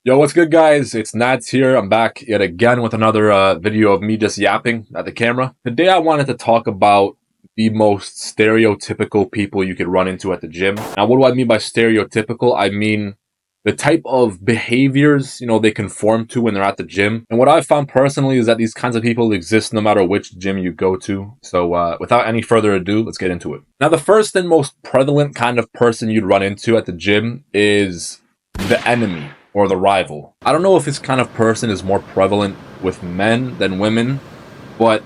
Yo, what's good, guys? It's Nats here. I'm back yet again with another video of me just yapping at the camera. Today I wanted to talk about the most stereotypical people you could run into at the gym. Now, what do I mean by stereotypical? I mean the type of behaviors, they conform to when they're at the gym. And what I've found personally is that these kinds of people exist no matter which gym you go to. So without any further ado, let's get into it. Now, the first and most prevalent kind of person you'd run into at the gym is the enemy or the rival. I don't know if this kind of person is more prevalent with men than women, but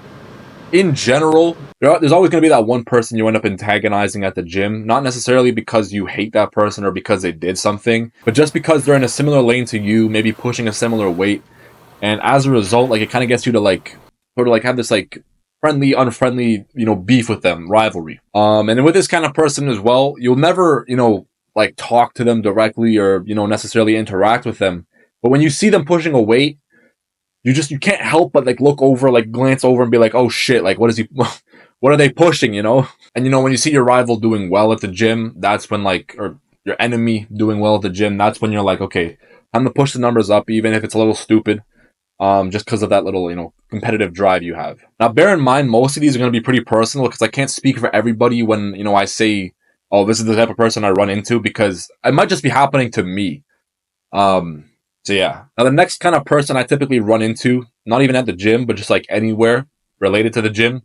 in general, there's always going to be that one person you end up antagonizing at the gym, not necessarily because you hate that person or because they did something, but just because they're in a similar lane to you, maybe pushing a similar weight, and as a result, it kind of gets you to have this friendly, unfriendly, beef with them, rivalry. And then with this kind of person as well, you'll never, talk to them directly or, necessarily interact with them. But when you see them pushing a weight, you can't help but look over, glance over and be like, oh shit, what is he, what are they pushing, And when you see your rival doing well at the gym, that's when or your enemy doing well at the gym, that's when you're like, okay, I'm gonna push the numbers up, even if it's a little stupid. Just because of that little, competitive drive you have. Now, bear in mind, most of these are going to be pretty personal because I can't speak for everybody when, I say, oh, this is the type of person I run into, because it might just be happening to me. So yeah. Now, the next kind of person I typically run into, not even at the gym, but just anywhere related to the gym,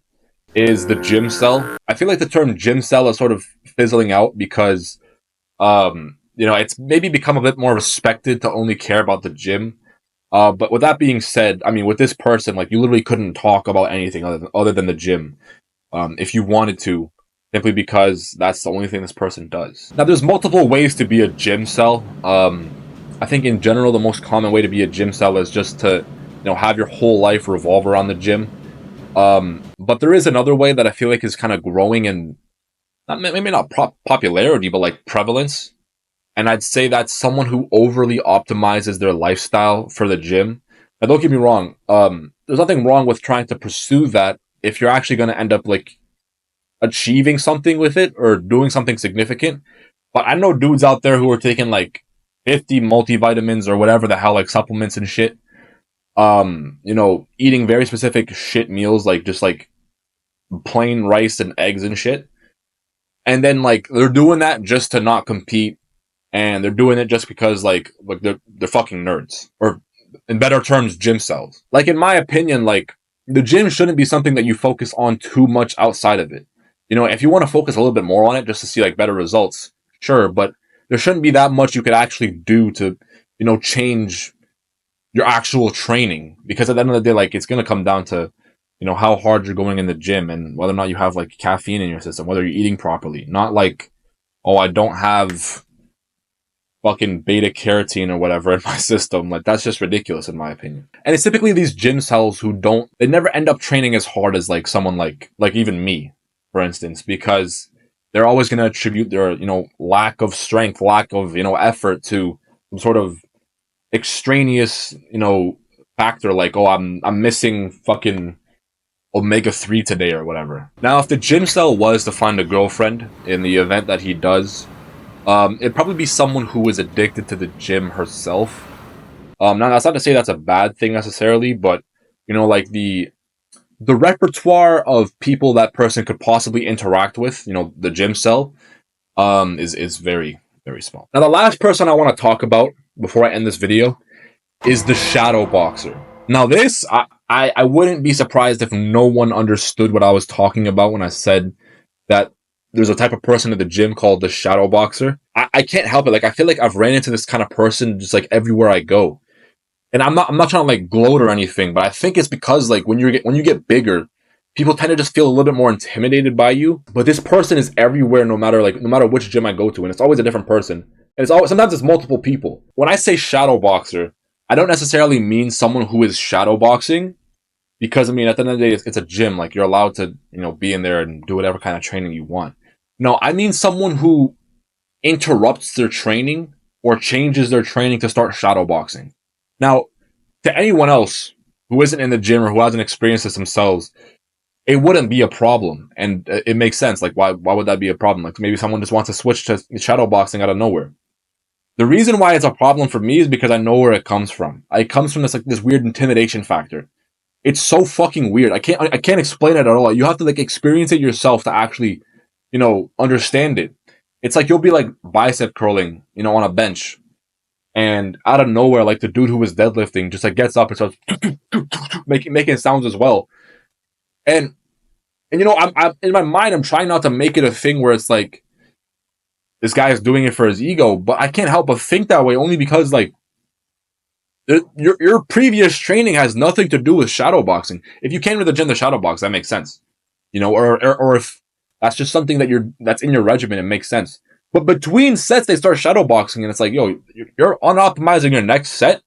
is the gym cell. I feel like the term gym cell is sort of fizzling out because, it's maybe become a bit more respected to only care about the gym. But with that being said, I mean, with this person, you literally couldn't talk about anything other than the gym, if you wanted to, simply because that's the only thing this person does. Now, there's multiple ways to be a gym cell. I think in general, the most common way to be a gym cell is just to, have your whole life revolve around the gym. But there is another way that I feel like is kind of growing in, maybe not popularity, but prevalence. And I'd say that's someone who overly optimizes their lifestyle for the gym. Now, don't get me wrong. There's nothing wrong with trying to pursue that if you're actually going to end up achieving something with it or doing something significant. But I know dudes out there who are taking 50 multivitamins or whatever the hell, supplements and shit. Eating very specific shit meals, just plain rice and eggs and shit. And then they're doing that just to not compete. And they're doing it just because, they're fucking nerds. Or, in better terms, gym cells. In my opinion, the gym shouldn't be something that you focus on too much outside of it. If you want to focus a little bit more on it just to see, better results, sure. But there shouldn't be that much you could actually do to, change your actual training. Because at the end of the day, it's going to come down to, how hard you're going in the gym and whether or not you have, caffeine in your system, whether you're eating properly. Not oh, I don't have fucking beta carotene or whatever in my system. That's just ridiculous in my opinion. And it's typically these gym cells who they never end up training as hard as someone like even me, for instance, because they're always going to attribute their, lack of strength, lack of, effort to some sort of extraneous, factor oh, I'm missing fucking omega-3 today or whatever. Now, if the gym cell was to find a girlfriend in the event that he does, it'd probably be someone who is addicted to the gym herself. Now that's not to say that's a bad thing necessarily, but the repertoire of people that person could possibly interact with, the gym cell, is very, very small. Now, the last person I want to talk about before I end this video is the shadow boxer. Now, this I wouldn't be surprised if no one understood what I was talking about when I said that there's a type of person at the gym called the shadow boxer. I can't help it. I feel like I've ran into this kind of person just everywhere I go. And I'm not trying to gloat or anything, but I think it's because when you get bigger, people tend to just feel a little bit more intimidated by you. But this person is everywhere, no matter which gym I go to, and it's always a different person. And sometimes it's multiple people. When I say shadow boxer, I don't necessarily mean someone who is shadow boxing. Because, I mean, at the end of the day, it's a gym. You're allowed to, be in there and do whatever kind of training you want. No, I mean someone who interrupts their training or changes their training to start shadow boxing. Now, to anyone else who isn't in the gym or who hasn't experienced this themselves, it wouldn't be a problem. And it makes sense. Why would that be a problem? Maybe someone just wants to switch to shadow boxing out of nowhere. The reason why it's a problem for me is because I know where it comes from. It comes from this weird intimidation factor. It's so fucking weird. I can't explain it at all. You have to like experience it yourself to actually, understand it. It's like you'll be like bicep curling, on a bench, and out of nowhere, like the dude who was deadlifting just like gets up and starts making sounds as well. And I'm in my mind, I'm trying not to make it a thing where it's like this guy is doing it for his ego, but I can't help but think that way only because like your previous training has nothing to do with shadow boxing. If you came to the gym to shadow box, that makes sense, or if that's just something that's in your regimen, it makes sense. But between sets, they start shadow boxing, and it's like, yo, you're unoptimizing your next set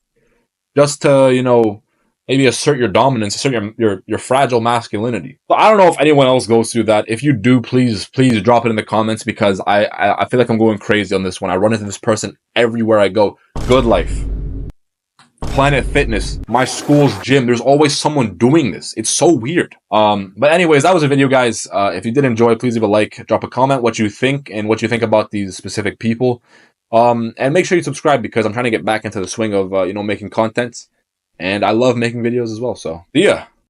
just to maybe assert your dominance, assert your fragile masculinity. But I don't know if anyone else goes through that. If you do, please drop it in the comments, because I feel like I'm going crazy on this one. I run into this person everywhere I go. Good Life, Planet Fitness, my school's gym. There's always someone doing this. It's so weird. But anyways, that was a video, guys. If you did enjoy, please leave a like, drop a comment, what you think, and what you think about these specific people. And make sure you subscribe, because I'm trying to get back into the swing of making content. And I love making videos as well. So, see ya.